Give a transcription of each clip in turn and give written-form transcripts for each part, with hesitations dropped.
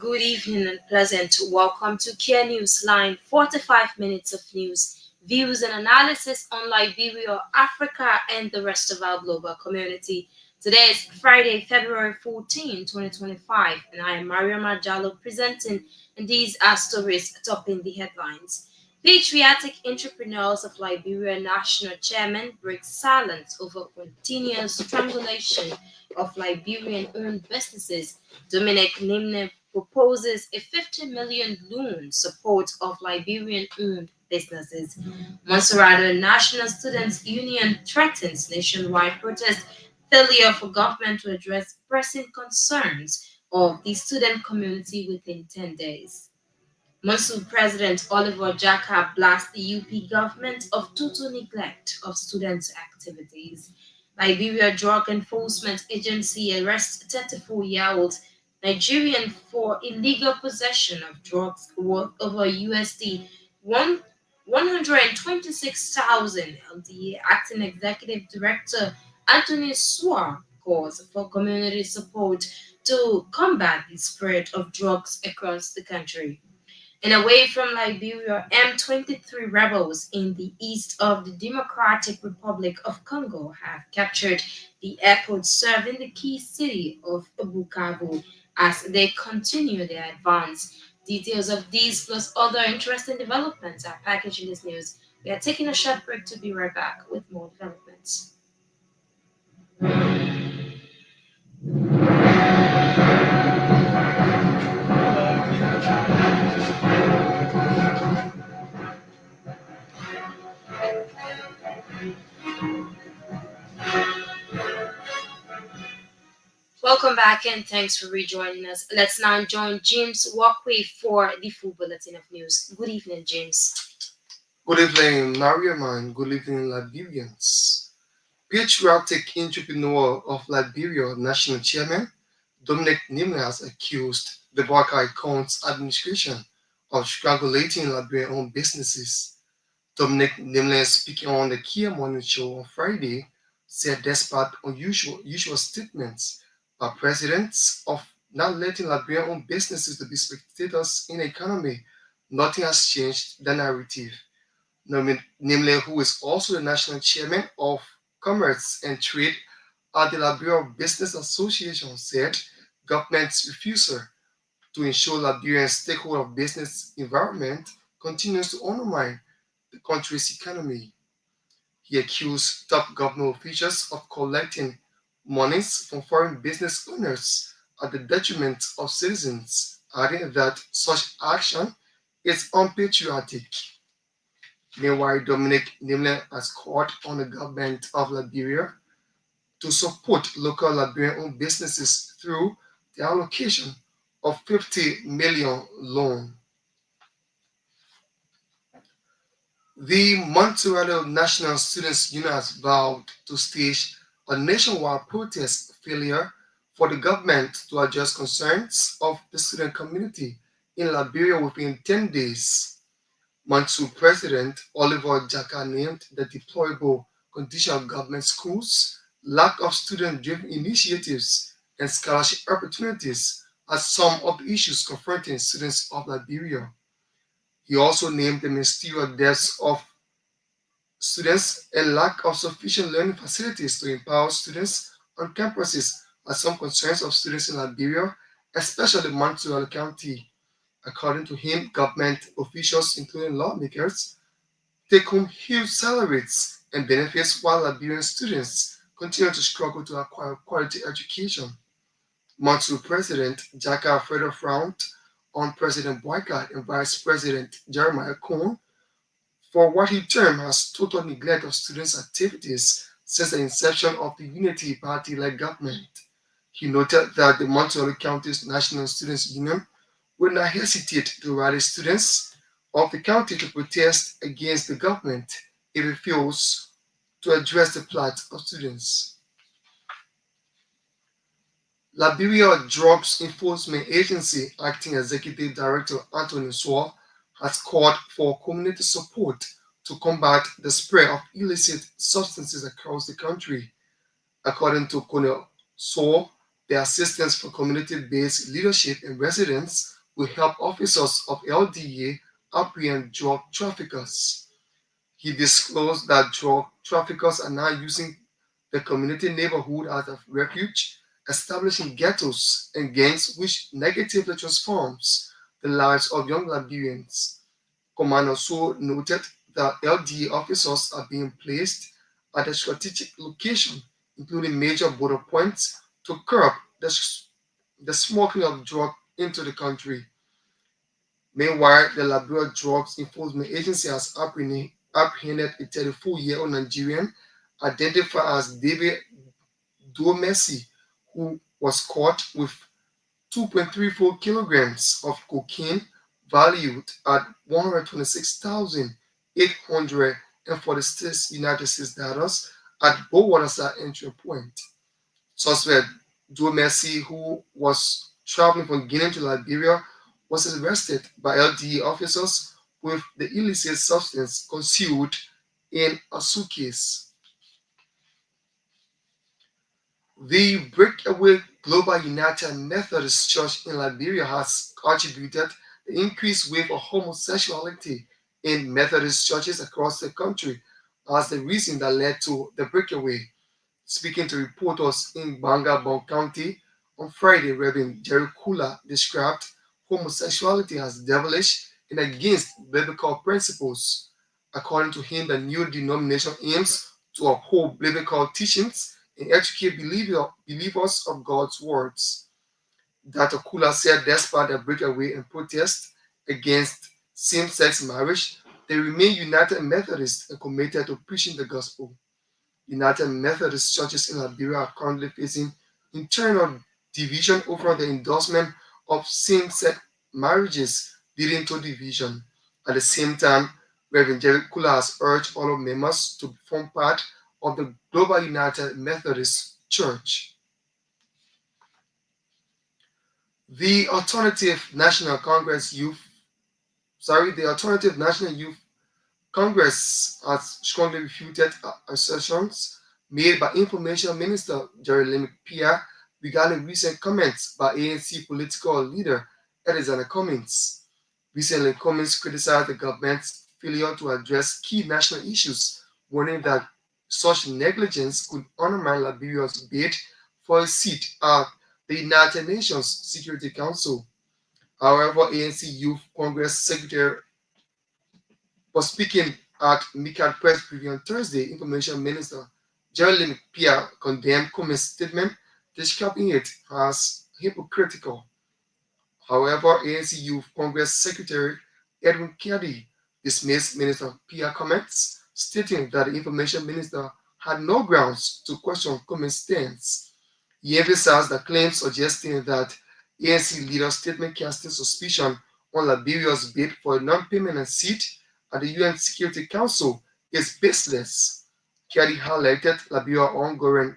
Good evening and pleasant. Welcome to Kear News Line. 45 minutes of news, views, and analysis on Liberia, Africa, and the rest of our global community. Today is Friday, February 14, 2025, and I am Mariama Jalloh presenting, and these are stories topping the headlines. Patriotic entrepreneurs of Liberia National Chairman breaks silence over continuous strangulation of Liberian-owned businesses. Dominic Nimne proposes a 50 million loan support of Liberian-owned businesses. Monserrato National Students Union threatens nationwide protest, failure for government to address pressing concerns of the student community within 10 days. Mosul President Oliver Jaka blasts the UP government of total neglect of students' activities. Liberia Drug Enforcement Agency arrests 34-year-old Nigerian for illegal possession of drugs worth over USD 126,000. The acting executive director Anthony Swar calls for community support to combat the spread of drugs across the country. And away from Liberia, M23 rebels in the east of the Democratic Republic of Congo have captured the airport serving the key city of Bukavu as they continue their advance. Details of these plus other interesting developments are packaged in this news. We are taking a short break to be right back with more developments. Welcome back and thanks for rejoining us. Let's now join James Worquea for the full bulletin of news. Good evening, James. Good evening, Mariama, and good evening, Liberians. Patriotic entrepreneur of Liberia National Chairman Dominic Nimle has accused the Worquea County administration of strangulating Liberian-owned businesses. Dominic Nimle, speaking on the Kear Morning Show on Friday, said despite usual statements by presidents of not letting Liberian-owned businesses to be spectators in the economy, nothing has changed the narrative. Namely, who is also the national chairman of Commerce and Trade at the Liberia Business Association, said government's refusal to ensure Liberian stakeholder business environment continues to undermine the country's economy. He accused top government officials of collecting monies from foreign business owners at the detriment of citizens, adding that such action is unpatriotic. Meanwhile, Dominic Nimle has called on the government of Liberia to support local Liberian-owned businesses through the allocation of 50 million loan. The Monterrey National Students Union has vowed to stage a nationwide protest failure for the government to address concerns of the student community in Liberia within 10 days. Mansu President Oliver Jaka named the deployable condition of government schools, lack of student-driven initiatives, and scholarship opportunities as some of the issues confronting students of Liberia. He also named the ministerial deaths of students and lack of sufficient learning facilities to empower students on campuses as some concerns of students in Liberia, especially Montreal County. According to him, government officials, including lawmakers, take home huge salaries and benefits while Liberian students continue to struggle to acquire quality education. Monsu President Jaka further frowned on President Boycott and Vice President Jeremiah Cohn for what he termed as total neglect of students' activities since the inception of the Unity Party-led government. He noted that the Montreal County's National Students Union would not hesitate to rally students of the county to protest against the government if it fails to address the plight of students. Liberia Drugs Enforcement Agency Acting Executive Director Anthony Swar has called for community support to combat the spread of illicit substances across the country. According to Colonel Swar, the assistance for community-based leadership and residents will help officers of LDA apprehend drug traffickers. He disclosed that drug traffickers are now using the community neighborhood as a refuge, establishing ghettos and gangs which negatively transforms the lives of young Liberians. Command also noted that LDA officers are being placed at a strategic location, including major border points, to curb the smuggling of drugs into the country. Meanwhile, the Liberia Drugs Enforcement Agency has apprehended a 34-year-old Nigerian identified as David Duomesi, who was caught with 2.34 kilograms of cocaine valued at 126,846 United States dollars at Bowwaterside entry point. Suspect Joe Messi, who was traveling from Guinea to Liberia, was arrested by LDA officers with the illicit substance concealed in a suitcase. The breakaway Global United Methodist Church in Liberia has attributed the increased wave of homosexuality in Methodist churches across the country as the reason that led to the breakaway. Speaking to reporters in Bangabong County on Friday, Reverend Jerry Kula described homosexuality as devilish and against biblical principles. According to him, the new denomination aims to uphold biblical teachings and educate believers of God's words. Dr. Kula said despite the breakaway and protest against same-sex marriage, they remain united Methodists and committed to preaching the gospel. United Methodist churches in Liberia are currently facing internal division over the endorsement of same-sex marriages, leading to division. At the same time, Reverend Jerry Kula has urged all members to form part of the Global United Methodist Church. The Alternative National Youth Congress has strongly refuted assertions made by Information Minister Jeremy Kear regarding recent comments by ANC political leader Alexander Cummings. Recently, Cummings criticized the government's failure to address key national issues, warning that such negligence could undermine Liberia's bid for a seat at the United Nations Security Council. However, ANC Youth Congress Secretary was speaking at Mikad Press Preview on Thursday. Information Minister Geraldine Pia condemned Cummings' statement, describing it as hypocritical. However, ANC Youth Congress Secretary Edwin Kennedy dismissed Minister Pia comments, stating that the Information Minister had no grounds to question Cummings' stance. He emphasized the claim suggesting that ANC leader's statement casting suspicion on Liberia's bid for a non-permanent seat at the UN Security Council is baseless. Kerry highlighted Liberia's ongoing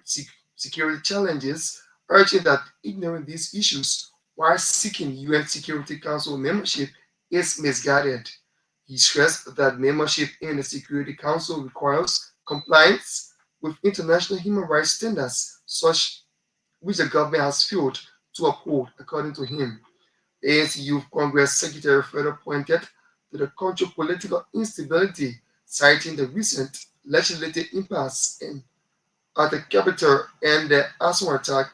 security challenges, urging that ignoring these issues while seeking UN Security Council membership is misguided. He stressed that membership in the Security Council requires compliance with international human rights standards, such which the government has failed to uphold, according to him. The ANC Youth Congress Secretary further pointed to the country's political instability, citing the recent legislative impasse at the capital and the assault attack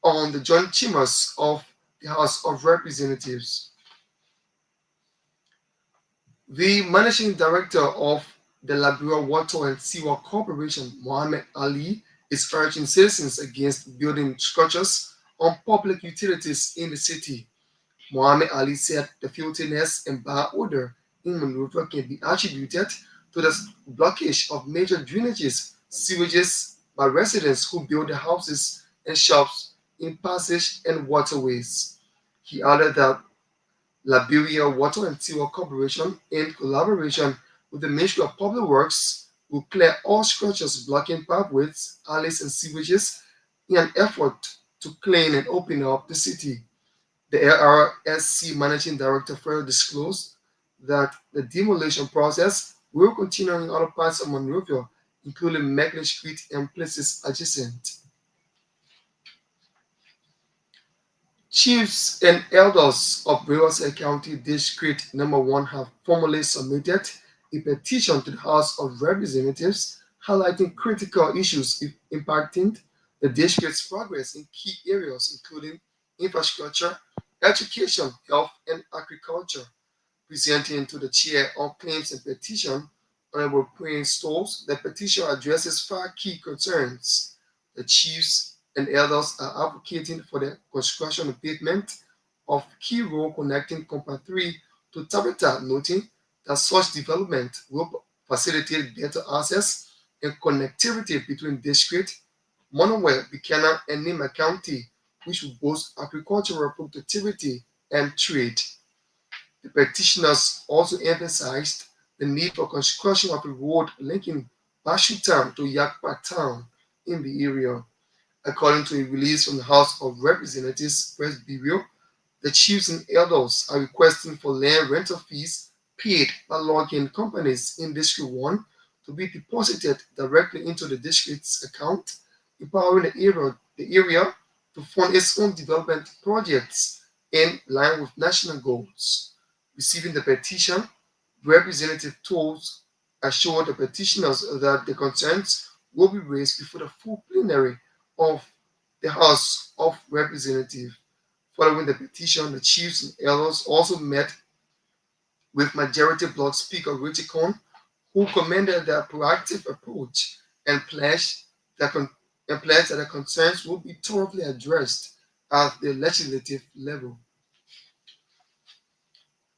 on the joint chambers of the House of Representatives. The managing director of the Liberia Water and Sewer Corporation, Mohammed Ali, is urging citizens against building structures on public utilities in the city. Mohammed Ali said the filthiness and bad odor in Monrovia can be attributed to the blockage of major drainages, sewages by residents who build their houses and shops in passage and waterways. He added that Liberia Water and Sewer Corporation, in collaboration with the Ministry of Public Works, will clear all structures blocking pathways, alleys, and sewages in an effort to clean and open up the city. The LRSC Managing Director further disclosed that the demolition process will continue in other parts of Monrovia, including Macklin Street and places adjacent. Chiefs and elders of Worquea County District Number 1 have formally submitted a petition to the House of Representatives highlighting critical issues impacting the district's progress in key areas including infrastructure, education, health, and agriculture. Presenting to the Chair on Claims and Petition, Honorable Prince Stolz, the petition addresses five key concerns. The chiefs and elders are advocating for the construction and pavement of key road connecting Compound 3 to Tabata, noting that such development will facilitate better access and connectivity between district, Monowell, Buchanan, and Nima County, which will boost agricultural productivity and trade. The petitioners also emphasized the need for construction of a road linking Bashutown to Yakpa Town in the area. According to a release from the House of Representatives Press Bureau, the chiefs and elders are requesting for land rental fees paid by logging companies in District 1 to be deposited directly into the district's account, empowering the area to fund its own development projects in line with national goals. Receiving the petition, Representative Tolls assured the petitioners that the concerns will be raised before the full plenary of the House of Representatives. Following the petition, the chiefs and elders also met with Majority Bloc Speaker Richie Cohn, who commended their proactive approach and pledged that the concerns will be thoroughly addressed at the legislative level.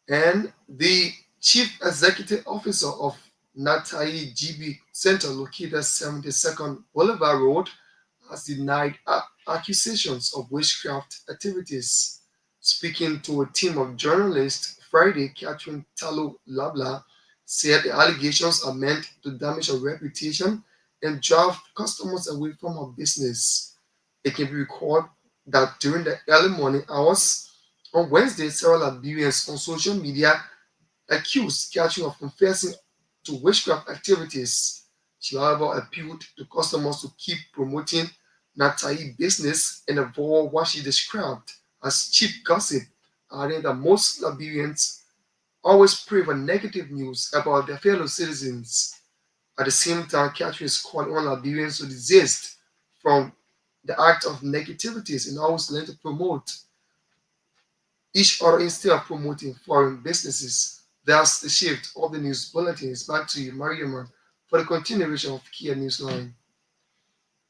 And the Chief Executive Officer of Natai GB Center, located 72nd Boulevard Road, has denied accusations of witchcraft activities. Speaking to a team of journalists Friday, Catherine Talo Labla said the allegations are meant to damage her reputation and drive customers away from her business. It can be recalled that during the early morning hours on Wednesday, several Liberians on social media accused Catherine of confessing to witchcraft activities. She, however, appealed to customers to keep promoting Natai business and avoid what she described as cheap gossip, adding that most Liberians always pray for negative news about their fellow citizens. At the same time, Catherine is calling on Liberians to desist from the act of negativities and always learn to promote each other instead of promoting foreign businesses. That's the shift of the news bulletins. Back to you, Mariama, for the continuation of Kia Newsline.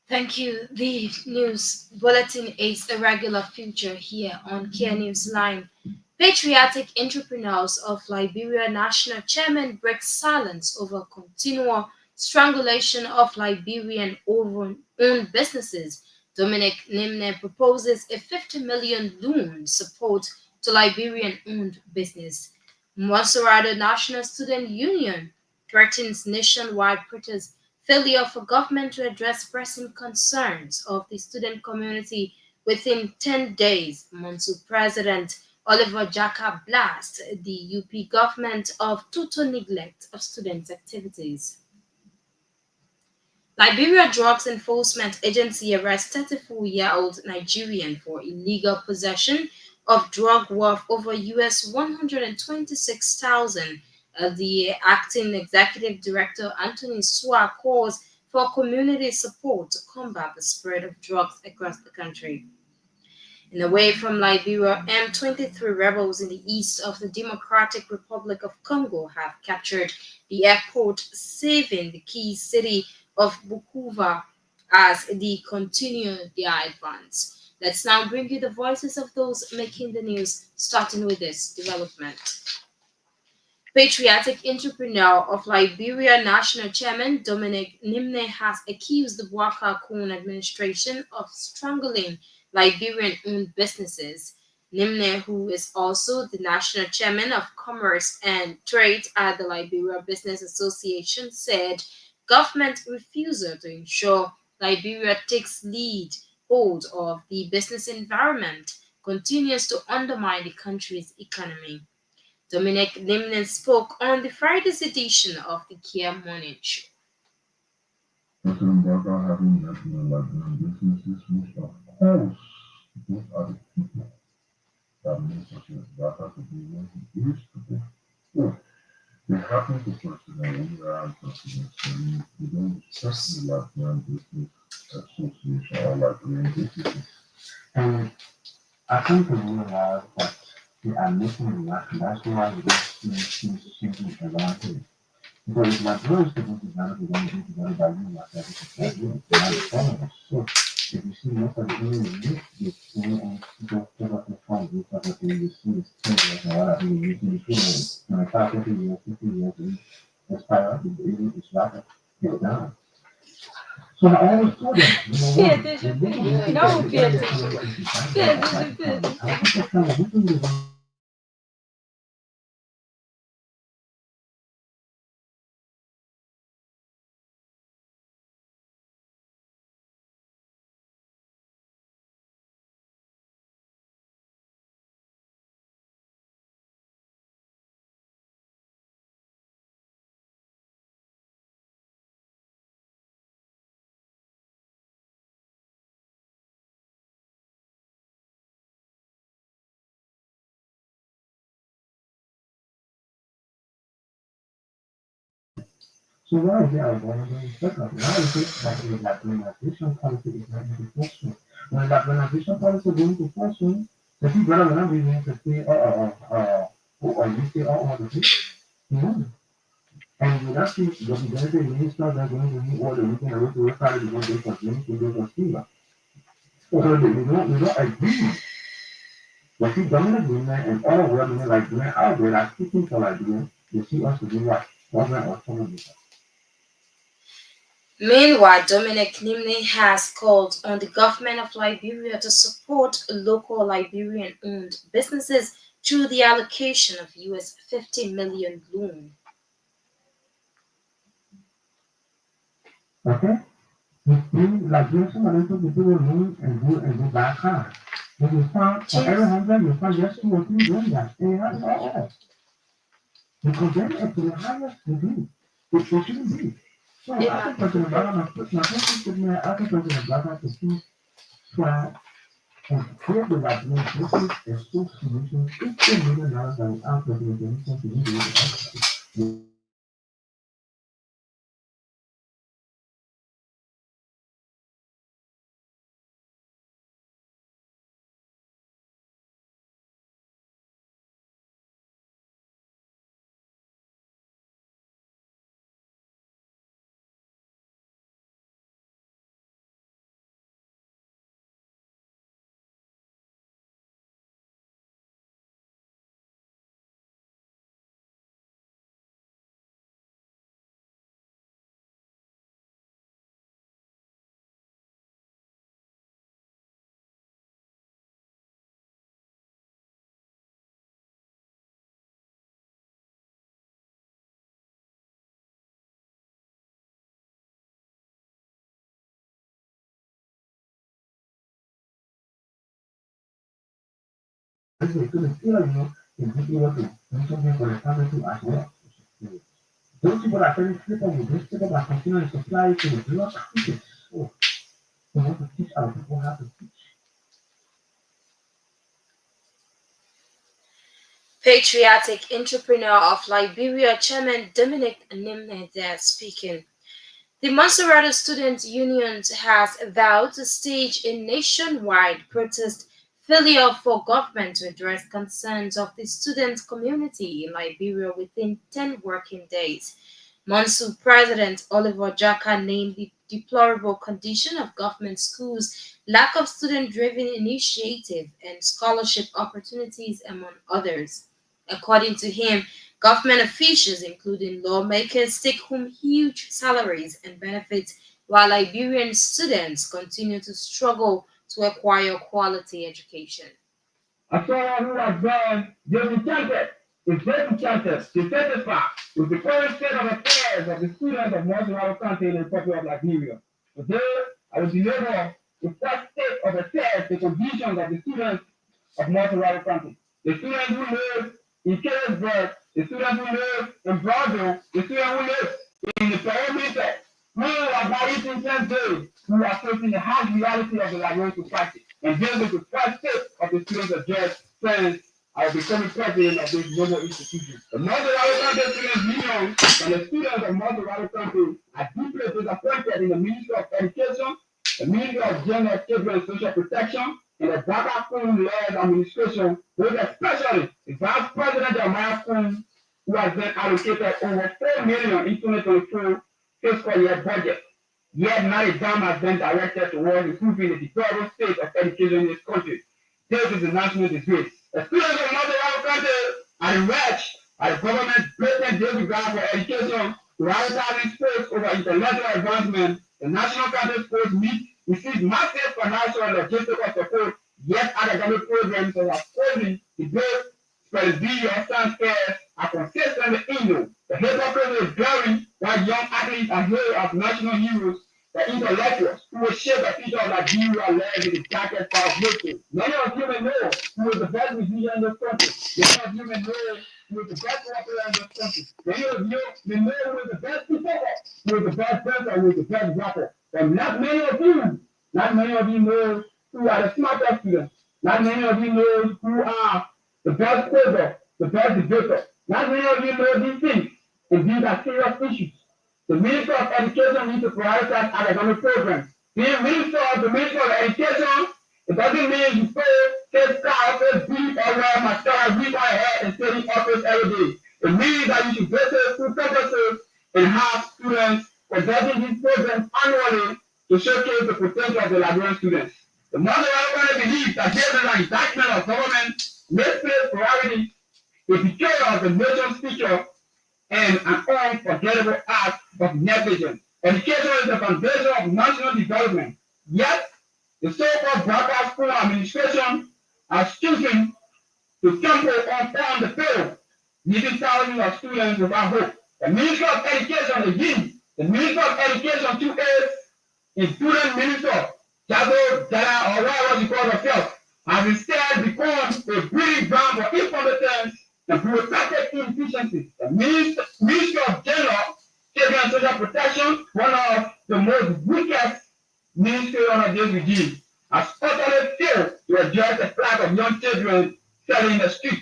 Thank you. The news bulletin is a regular feature here on Kear Newsline. Patriotic entrepreneurs of Liberia National Chairman breaks silence over continual strangulation of Liberian owned businesses. Dominic Nimne proposes a 50 million loan support to Liberian owned business. Monserrado National Student Union threatens nationwide protest failure for government to address pressing concerns of the student community within 10 days. Monsu President Oliver Jaka blasts the UP government of total neglect of student activities. Liberia Drugs Enforcement Agency arrests 34-year-old Nigerian for illegal possession of drug worth over US 126,000. The acting executive director Anthony Swa calls for community support to combat the spread of drugs across the country. And away from Liberia, M23 rebels in the east of the Democratic Republic of Congo have captured the airport, saving the key city of Bukuva as they continue their advance. Let's now bring you the voices of those making the news, starting with this development. Patriotic entrepreneur of Liberia National Chairman Dominic Nimne has accused the Bouaka Koun administration of strangling Liberian owned businesses. Nimne, who is also the national chairman of commerce and trade at the Liberia Business Association, said government refusal to ensure Liberia takes lead hold of the business environment continues to undermine the country's economy. Dominic Limnen spoke on the Friday's edition of the Kear Morning Show. President Barker having met with Liberian businesses, which of course those are the people. that means such as data to be used to be. So they happen to consider when you are considering studying, you don't just like one business association or like doing business. And I think to realize that they are making that that's why we don't see things changing around here. Because if my brother students is not going to be together by you like that, it's not good. It's not following. So if you see most of the areas you get and people pick up the phone, you start to you see is 10 years and what I mean, you see the shooting in the past 50 years, and that's part of the area is rapid get down. So I always told them, number Pay one, attention, if this is please. what you No, can pay get in attention. the if you find Pay them outside attention, the pay family, I attention. keep telling them, we can do so why is there a vulnerable second? Why is it that the Latinization policy is not into question? When Latinization policy is into question, the people are not willing to say, or you say, the people, no. And you not see the ministers are going to meet all the weekend away to work out because they complain to those of Cuba. So they don't agree. But see, government agreement and all women like doing out there are speaking for like doing, they see us to do what? Government or someone. Meanwhile, Dominic Nimne has called on the government of Liberia to support local Liberian-owned businesses through the allocation of US 50 million loan. Okay? Like there's some other people will move and go buy a car. When you find for every James, 100 you find just 2 or 3 doing that. And that's all. Because then it's the highest degree. It shouldn't be. So I think President Obama put my question there, I think President Obama to please try and create the like this is a school solution. $50 million that is out there to the This is going to kill you and give you what to do something for the family too as well. Those people are very people with those people that continue to supply to the block countries. So we want to teach our people how to teach. patriotic entrepreneur of Liberia, Chairman Dominic Nimne there speaking. The Monserrato Student Union has vowed to stage a nationwide protest failure for government to address concerns of the student community in Liberia within 10 working days. Monsu President Oliver Jaka named the deplorable condition of government schools, lack of student driven initiative, and scholarship opportunities, among others. According to him, government officials, including lawmakers, take home huge salaries and benefits, while Liberian students continue to struggle to acquire quality education. Someone who has gone disenchanted is disenchanted to testify with the current state of affairs of the students of Monterey County in the Republic of Liberia. Today, I will deliver the first state of affairs, the conditions of the students of Monterey County. The students who live in Carisburg, the students who live in Broadville, the students who live in the perimeter, who are not eating since days, who are facing the harsh reality of the Liberian society. And this is the first state of the students address plans of becoming president of this global institution. The multilateral country students union and the students of multilateral countries are deeply disappointed in the Ministry of Education, the Ministry of Gender, Children and Social Protection, and the Dhaka Kun-led administration, with especially the Vice President Jeremiah Kun, who has been allocated over 4 million in 2024 fiscal year budget. Yet not a dime has been directed towards improving the deplorable state of education in this country. This is a national disgrace. The students of multiple countries are enraged by the government blatant disregard for education, prioritizing sports over intellectual advancement. The National Country Sports Meet receives massive financial and logistical support, yet academic programs such as coding, debate, spelling bee, or science fairs are consistently ignored. The hypocrisy is glaring while young athletes are hailed as national heroes. The intellectuals who will shape the future of Nigeria are led in the darkest part of history. Many of you may know who is the best musician in this country. Many of you may know who is the best rapper in this country. Many of you may know who is the best performer, who is the best dancer, who is the best rapper. But not many of you know who are the smartest students. Not many of you know who are the best coder, the best debater. Not many of you know these things, and these are serious issues. The Minister of Education needs to prioritize academic programs. Being the Minister of Education, it doesn't mean you take car, take beat, or wear mascara, read my head, and sit in office every day. It means that you should visit school campuses and have students conducting these programs annually to showcase the potential of the Liberian students. The Mother Alabama believes that there is an indictment of government misplaced priority, a betrayal of the nation's future, and an unforgettable act of negligence. Education is the foundation of national development. Yet, the so-called broadcast school administration has chosen to trample on the field, leaving thousands of students without hope. The Minister of Education again, the Minister of Education 2A, including Minister Jalloh, or whatever you call herself, has instead become a breeding ground for incompetence and bureaucratic inefficiency. The Ministry of Gender, Children and Social Protection, one of the most weakest ministries under this regime, has utterly failed to address the plight of young children selling in the streets.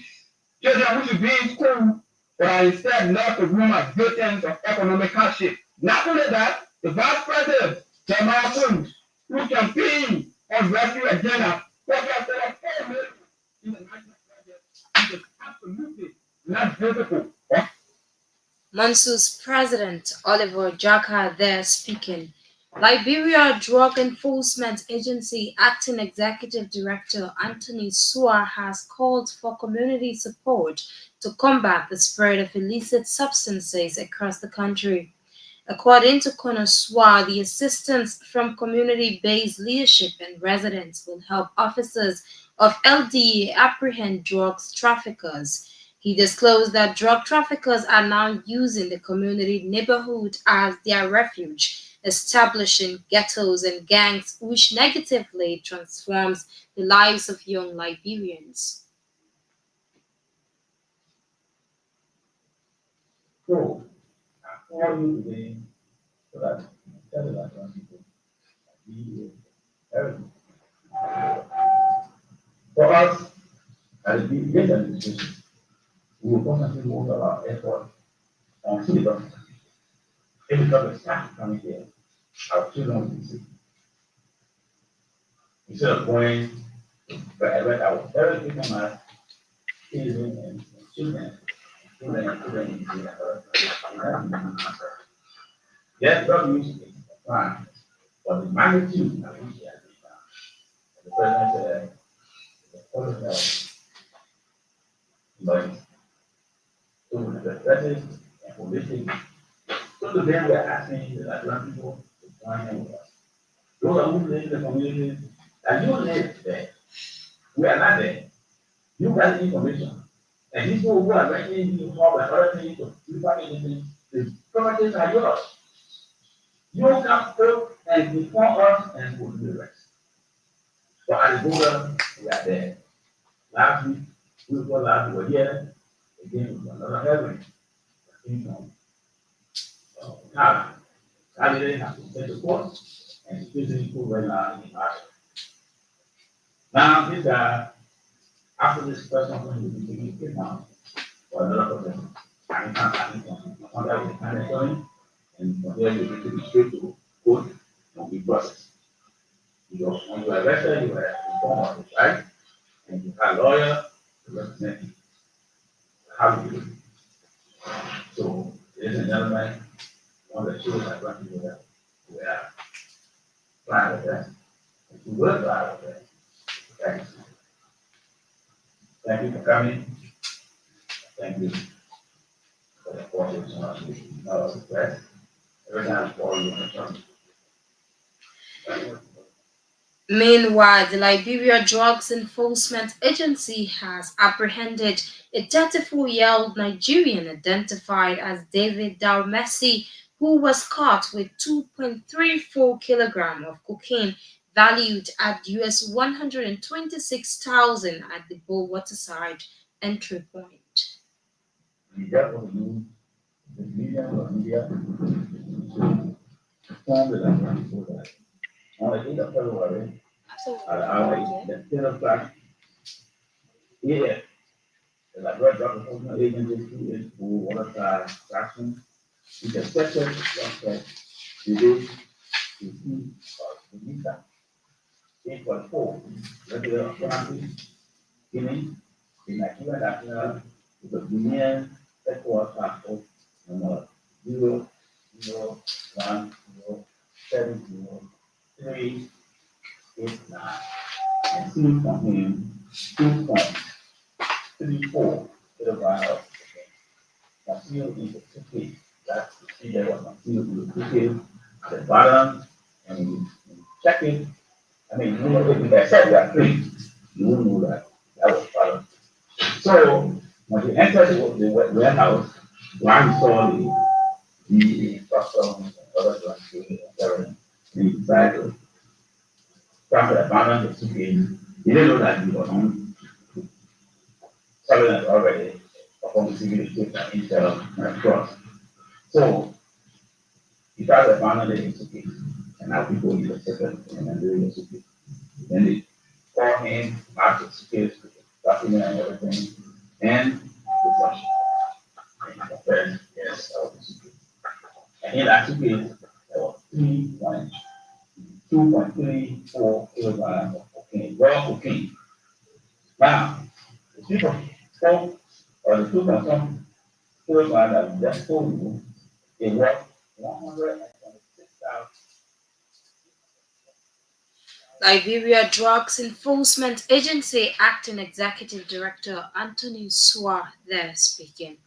Children who should be in school but are instead left to roam as victims of economic hardship. Not only that, the Vice President, Jeremiah Kun, who campaigned on rescue agenda, forecasted a 4 million in the national budget, which is absolutely not visible. Mansur's president, Oliver Jaka, there speaking. Liberia Drug Enforcement Agency Acting Executive Director Anthony Sua has called for community support to combat the spread of illicit substances across the country. According to Konoswa, the assistance from community-based leadership and residents will help officers of LDA apprehend drugs traffickers. He disclosed that drug traffickers are now using the community neighborhood as their refuge, establishing ghettos and gangs, which negatively transforms the lives of young Liberians. So, I call you today so that you tell the Nigerian people be everything. For us, as the Indian administration, we will constantly move our effort on food development. If the government starts coming here, our children will be sick. Instead of going to our very people are children and children in the yes, drug use is fine, but the magnitude of which it has been done, the president said, the public health, but so the addresses and holistic. So today we are asking the Nigerian people to join in with us. Those are who live in the communities that you live there. We are not there. You got the information. And these people who are making you hub and other things to prepare anything, the properties are yours. You come through and inform us and we'll do the rest. So at the border, we are there. Last week, we were here. Again, with another hearing. Now, Saturday has to take the court and physically put right now in action. Now, these are After this person will be taking it down for another person. And that is the kind of showing, and from there you take it straight to court and be processed. Because when you are arrested, you are informed of it, right? And you have a lawyer to represent you. How do you do it? So, ladies and gentlemen, one of the shows I brought you here, we are trying with that. If you will try with that, thank you. Thank you for coming. Thank you for the cooperation of the press. Every time for you in the Meanwhile, the Liberia Drugs Enforcement Agency has apprehended a 34-year-old Nigerian identified as David Dalmesi, who was caught with 2.34 kilograms of cocaine valued at US 126,000 at the Bow Waterside entry point. media for you, the media informed the people that on the 8th of February, at around the 10 o'clock a.m., the Liberia Drug Enforcement Agency through Waterside Traction intercepted suspect today to see the meter 8.4 regular currency giving the Nigerian National Union Headquarters Passport number 001070389 and sealed contain 2.34 kilograms of cocaine. Concealed in the ticket that see there was concealed in the ticket at the bottom, and you check it. I mean, you know, if you accept that thing, you will know that that was part of it. So when you entered the warehouse, one saw the custom and other drugs and he decided to try to abandon the suitcase. He didn't know that he was on surveillance already upon receiving the ticket and intel and cross. So he tried to abandon the suitcase, and now people intercepted him and doing the suitcase. Then they call him, mark the suitcase, document and everything, and the flush. And he confessed, yes, that was the suitcase. And in that suitcase, there was 2.34 kilograms of cocaine, raw cocaine. Now, the people spoke, or the 2.some kilograms that we just told you, it was 126,000. Liberia Drugs Enforcement Agency Acting Executive Director Anthony Swa there speaking.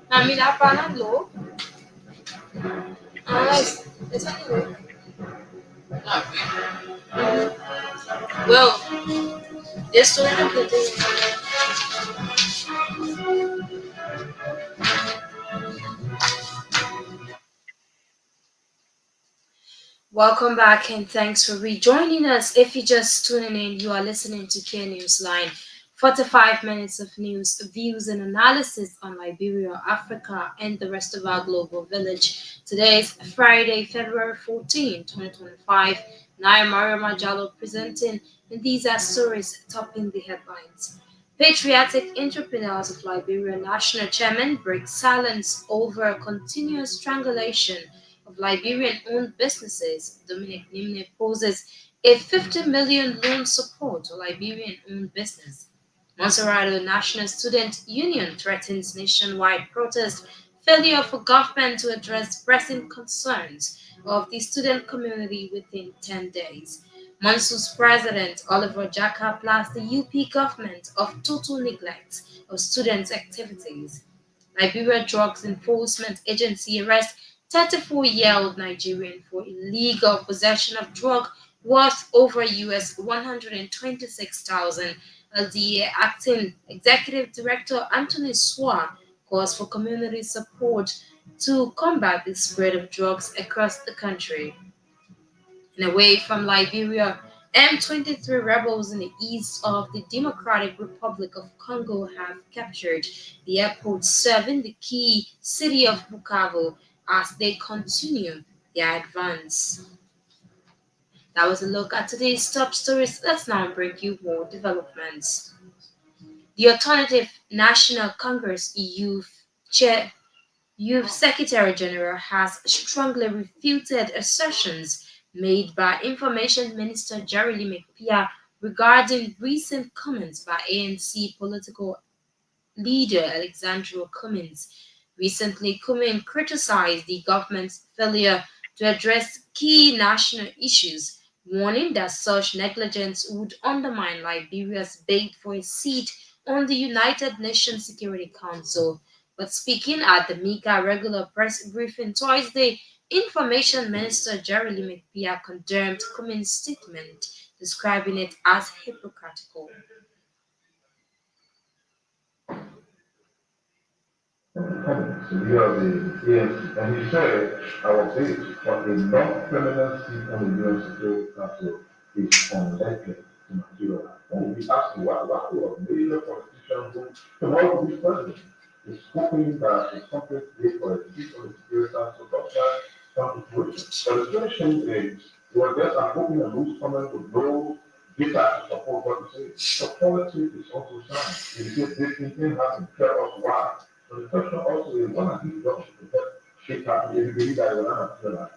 Namila Panalo. It's anyway. Well, this story Welcome back and thanks for rejoining us. If you're just tuning in, you are listening to Kear Newsline. 45 minutes of news, views, and analysis on Liberia, Africa, and the rest of our global village. Today is Friday, February 14, 2025. And I am Mariama Jalloh presenting, and these are stories topping the headlines. Patriotic entrepreneurs of Liberia National Chairman break silence over continuous strangulation of Liberian-owned businesses. Dominic Nimne poses a 50 million loan support to Liberian-owned business. Monserrato National Student Union threatens nationwide protest, failure for government to address pressing concerns of the student community within 10 days. Monsu's president, Oliver Jaka, blasts the UP government of total neglect of students' activities. Liberia Drugs Enforcement Agency arrests 34-year-old Nigerian for illegal possession of drug worth over US 126,000. The acting executive director Anthony Swa calls for community support to combat the spread of drugs across the country. And away from Liberia, M23 rebels in the east of the Democratic Republic of Congo have captured the airport serving the key city of Bukavu as they continue their advance. That was a look at today's top stories. Let's now bring you more developments. The Alternative National Congress Youth Secretary General has strongly refuted assertions made by Information Minister Jerry McPeer regarding recent comments by ANC political leader Alexandra Cummins. Recently, Cummins criticized the government's failure to address key national issues, warning that such negligence would undermine Liberia's bid for a seat on the United Nations Security Council. But speaking at the MICA regular press briefing Thursday, Information Minister Jerry McPeer condemned Cummins' statement, describing it as hypocritical. So we are the ANC, and he said our bid for a non-permanent seat on the UN Security Council is unlikely to materialize. And we asked him why was a major politician who tomorrow will be president is hoping that the country bid for a seat on the Security Council does not come to fruition. But the situation is, we were just hoping a loose comment with no data to support what we say. But politics is also science. If this thing hasn't tell us why. So the question also is, what are these jobs to protect shape happening? You believe that will not materialize.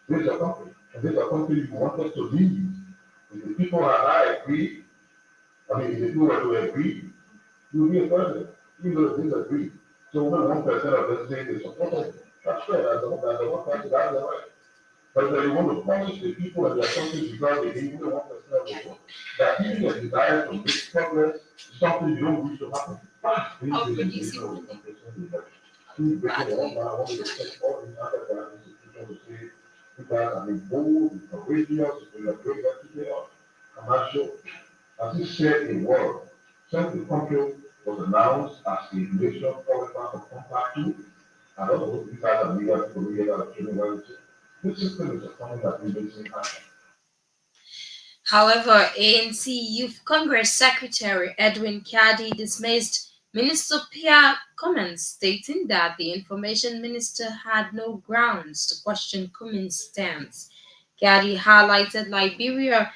This is a country, and this is a country you want us to lead. If the people and I agree, if the people were to agree, you will be a president. Even though they disagree. So when 1% of them say they support us, that's fair. That's the 1%, that's the right. But when you want to punish the people and their country because they gave you 1% of the vote, that even a desire to make progress is something you don't wish to happen. These Of days, you producing know, money. who's breaking the Badly. law, I want to take all these underground institutions to say, you guys have been bold, you've been courageous, you've been a great executor, commercial. As he said in word, since the country was announced as a nation qualified for compact two, I don't know if you guys are legal people who hear that training well. This system is a something that we've been seeing happen. However, ANC Youth Congress Secretary Edwin Cady dismissed Minister Pierre comments, stating that the information minister had no grounds to question Cummins' stance. Cady highlighted Liberia's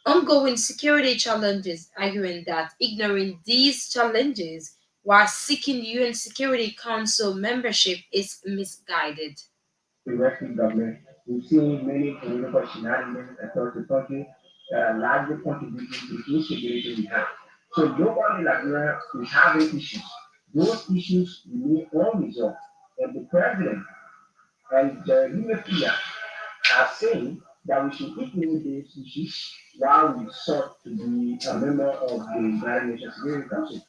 ongoing security challenges, arguing that ignoring these challenges while seeking UN Security Council membership is misguided. progressive government. We've seen many political shenanigans across the country that are largely contributing to the instability we have. So globally, Liberia is having issues. Those issues remain unresolved. And the president and the UFIA are saying that we should ignore these issues while we sought to be a member of the United Nations Security Council.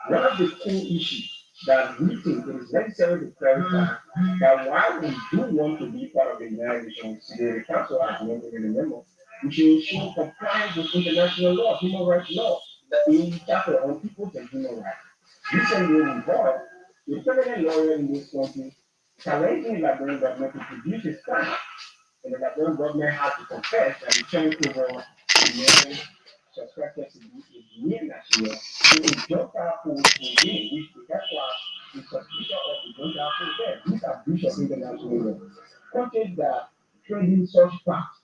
One of the key issues that we think it is necessary to clarify that while we do want to be part of the United Nations Security Council as member in the member, we should ensure compliance with international law, human rights law, in the chapter on people's and human rights. Recently, we brought a permanent lawyer in this country challenging the Liberian government to produce a stand, and the Liberian government had to confess that the turned over the man suspected to be a Guinean national to a drug post in Guinea, which that's why the suspicion of the drug post there. These are breach of international law. Countries that trading such facts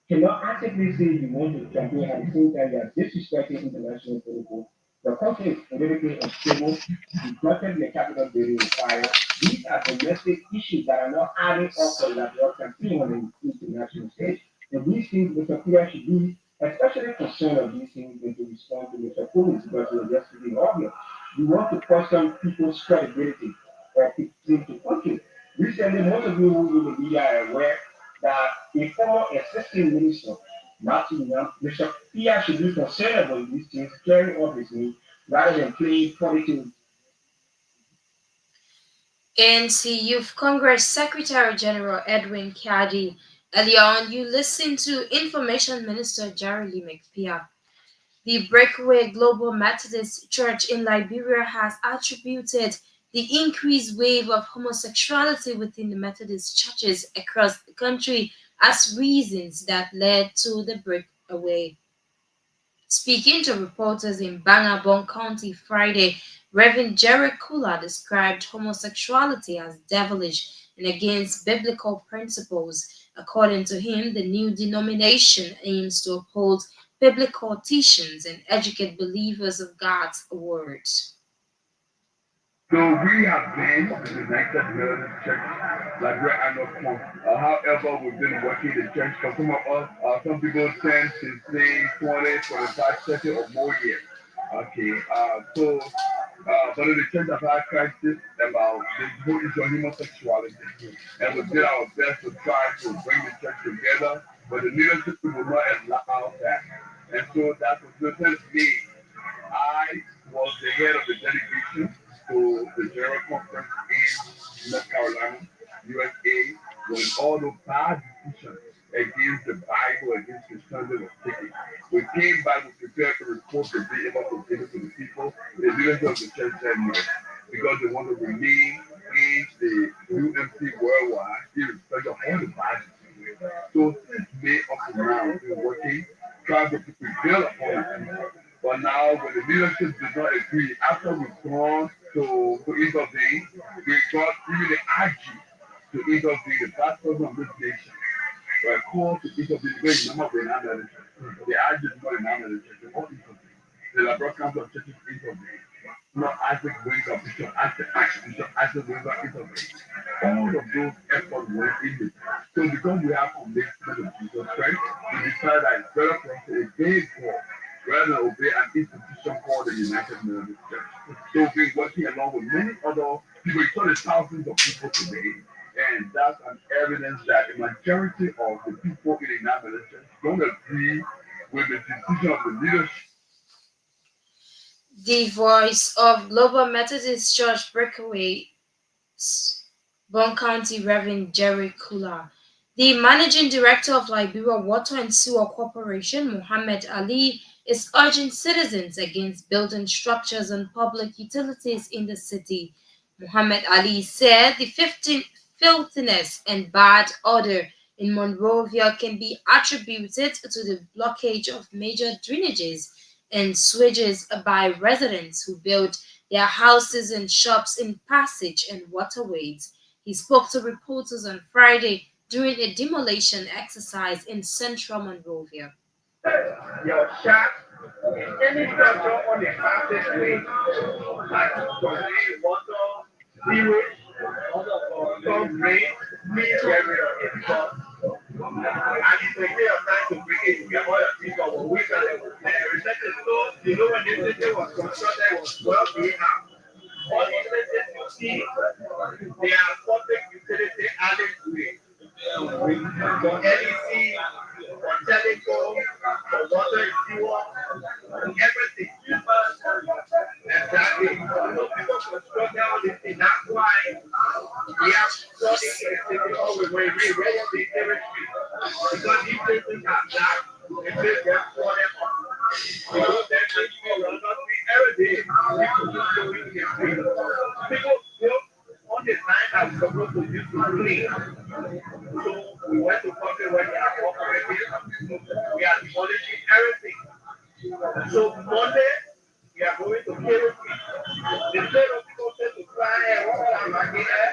cannot actively say you want to campaign at the same time you are disrespecting international protocol. The country is politically unstable, the flooded the capital building in fire. These are domestic issues that are not adding up for Liberia campaign on the international stage. And these things Mr. Peter should be especially concerned of these things and to respond to Mr. Collins because we were just speaking earlier. We want to question people's credibility or people to country. Recently, most of you who will be are aware that a former assistant minister, Matthew Young, Mr. Pia should be concerned about these things, clearing up his name rather than playing politics. ANC Youth Congress Secretary General Edwin Cady Earlier on, you listened to Information Minister Jerry McPeer. The Breakaway Global Methodist Church in Liberia has attributed the increased wave of homosexuality within the Methodist churches across the country as reasons that led to the breakaway. Speaking to reporters in Bangabong County Friday, Reverend Jerry Kula described homosexuality as devilish and against biblical principles. According to him, the new denomination aims to uphold biblical teachings and educate believers of God's word. So we have been the United Methodist Church, like where I know from. However, we've been working the church for some of us. Some people 10, 15, 20, 25, 30 or more years. Okay, but in the church of our crisis about the whole issue of homosexuality, and we did our best to try to bring the church together, but the leadership will not allow that. And so that was the me. I was the head of the delegation to the General Conference in North Carolina, USA, when all the bad decisions against the Bible, against Christianity was taken. We came back, we prepared to report the day about to give it to the people. The leadership of the church said no, because they want to remain in the UMC worldwide, irrespective of all the bad decisions. So since May up to now, we've been working, trying to prevail upon the people. But now, when the leadership did not agree, after we've gone to intervene, we got even the IG to intervene, the pastors of this nation were called to intervene. Very number of the analysts. The IG is not an analyst, they all intervene. The Labrador Council of Churches intervene. Not Isaac Winter, Bishop Isaac, Archbishop Isaac Winter intervene. All of those efforts were in it. So because we have commitment of Jesus Christ, we decided that it's better for us to obey God rather than obey an institution called the United Methodist Church. So we've been working along with many other people, it's not thousands of people today. And that's an evidence that the majority of the people in the United Methodist Church don't agree with the decision of the leadership. The voice of Global Methodist Church Breakaway Bon County Reverend Jerry Kula. The managing director of Liberia Water and Sewer Corporation, Mohammed Ali, is urging citizens against building structures on public utilities in the city. Mohammed Ali said the 15 filthiness and bad odor in Monrovia can be attributed to the blockage of major drainages and sewages by residents who built their houses and shops in passage and waterways. He spoke to reporters on Friday during a demolition exercise in central Monrovia. Your shot in any structure on the fastest way, like convey water, sewage, some drain, needs area is because and it's a way of trying to bring it together all the people will wait and research is so when this city was constructed was well being out. All these places you see, they are public utility added to it. For LEC, for telecom, for water and sewer, everything. Exactly. So people construct all this thing. That's why we have brought it to the city hall with we raise the territory. Because these places are black, they say they're for them. Because they're people will not be every day. People just go in the street. People on the time that we're supposed to use to clean. So we went to public when we are cooperating. We are demolishing everything. So Monday, we are going to Kear. The state of people said to fly and walk down my here.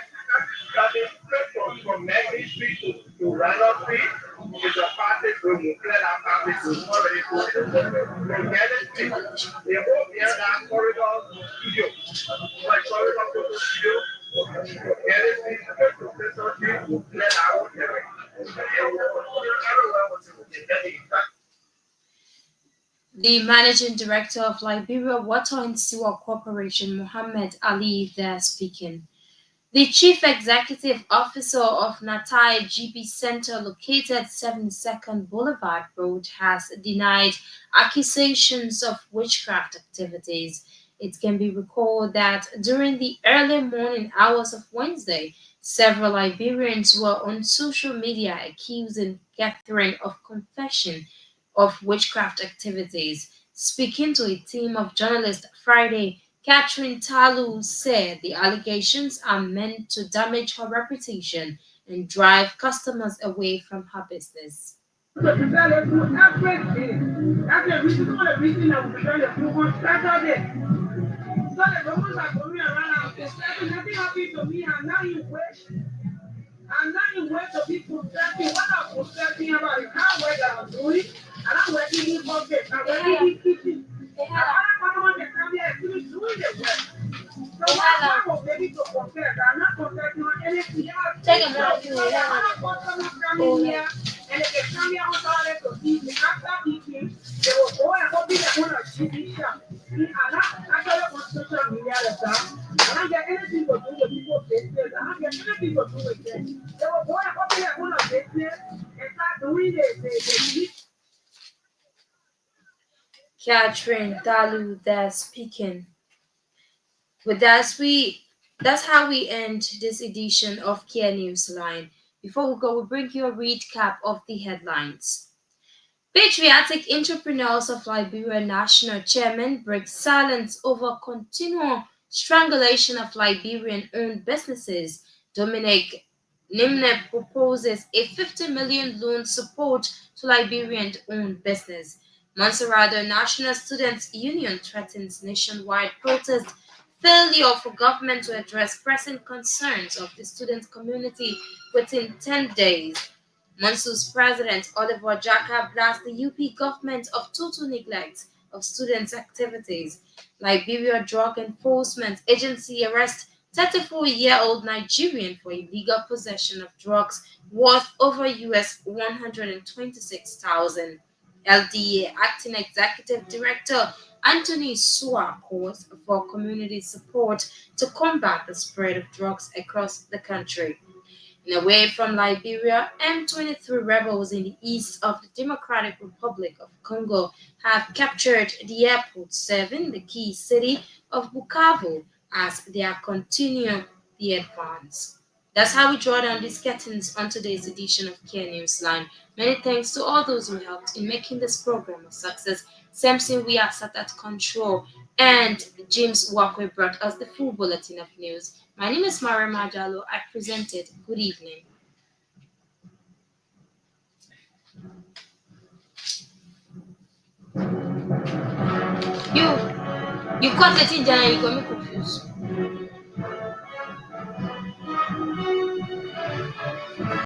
Coming straight from Medley Street to Randolph Street is a passage we will clear that passage we already put it. From Medley Street, they go near that corridor studio. Like corridor photo studio. Medley Street straight to Central Street will clear that whole area. And we will continue everywhere until we can get it back. The managing director of Liberia Water and Sewer Corporation, Mohammed Ali, there speaking. The chief executive officer of Natai GB Center, located 72nd Boulevard Road, has denied accusations of witchcraft activities. It can be recalled that during the early morning hours of Wednesday, several Liberians were on social media accusing Catherine of confession of witchcraft activities. Speaking to a team of journalists Friday, Catherine Talu said the allegations are meant to damage her reputation and drive customers away from her business. So to tell us everything. That's the reason, one of the reasons I was trying to do one Saturday. So the Romans are coming around and saying nothing happened to me, and now you wait. And now you wait to be protecting what I'm protecting about the car work that I'm doing. And I'm working in bucket, I'm working in kitchen. And I'm going to come here and finish doing the work. So why would they be to protect? I'm not protecting on anything else. Take a So moment. I'm not coming here and if they come here on Saturday to eat, after eating, they will go and go be the owner of TV shop. And I actually on social media the time. I don't get anything to do with people's business. I don't get anything to do with them. They will go and go be the owner of business and start doing the Catherine Dalu there speaking. But that's how we end this edition of Care Newsline. Before we go, we bring you a recap of the headlines. Patriotic entrepreneurs of Liberia National Chairman break silence over continual strangulation of Liberian-owned businesses. Dominic Nimne proposes a 50 million loan support to Liberian-owned business. Monserrado National Students Union threatens nationwide protest. Failure for government to address pressing concerns of the student community within 10 days. Monsu's president, Oliver Jaka, blasts the UP government of total neglect of students' activities. Liberia Drug Enforcement Agency arrests 34-year-old Nigerian for illegal possession of drugs worth over US 126,000. LDA Acting Executive Director Anthony Sua calls for community support to combat the spread of drugs across the country. And away from Liberia, M23 rebels in the east of the Democratic Republic of Congo have captured the airport serving the key city of Bukavu as they are continuing the advance. That's how we draw down these curtains on today's edition of Care Newsline. Many thanks to all those who helped in making this program a success. Samson we are sat at control, and James Walker brought us the full bulletin of news. My name is Mariama Jalloh. I presented. Good evening. You, you cut the thing down and you got me confused.